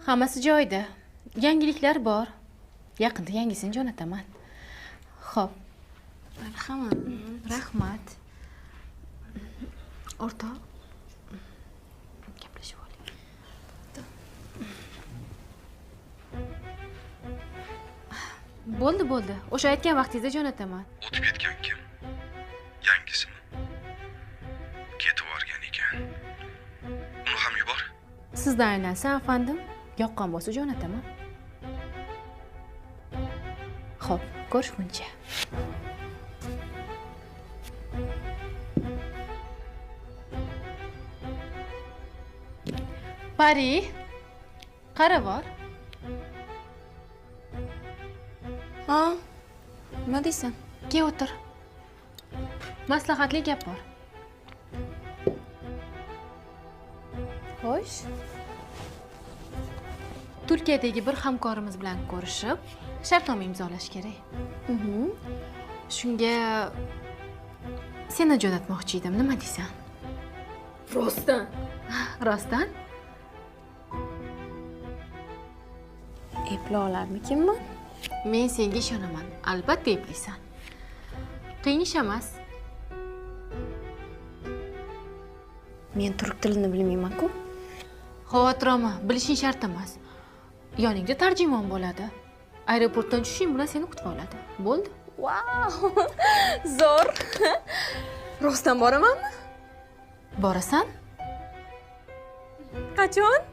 Hammasi joyida. Yangiliklar bor. Yaqinda yangisini jo'nataman. Xo'p. Marhamat. Rahmat. O'rtoq. Gaplashib oling. Bo'ldi. O'sha aytgan vaqtingizda jo'nataman. O'tib ketgan kim? Yangisimi? Ketib yuborgan ekan. Uni ham yubor. Sizdan aylansin, afandim. Yoqqan bo'lsa jo'nataman. Xo'p, ko'rishguncha. Pari, qara bor. Ha? Nima deysan? Kel o'tir. Maslahatli gap bor. Xo'sh. Turkiyadagi bir hamkorimiz bilan ko'rishib, shartnoma imzolash kerak. Shunga seni jo'natmoqchi edim, nima deysan? Rostdan. Rostdan? Epla olarmikinman? Men senga ishonaman. Albatta eplaysan. Qiyin ish emas. Men turk tilini bilmayman-ku. Xavotir olma, bilishing shart emas. Yoningda tarjimon bo'ladi. Aeroportdan tushishing bilan seni kutib oladi. Bo'ldi? Wow! Zo'r. Rostdan boramanmi? Borasan? Qachon?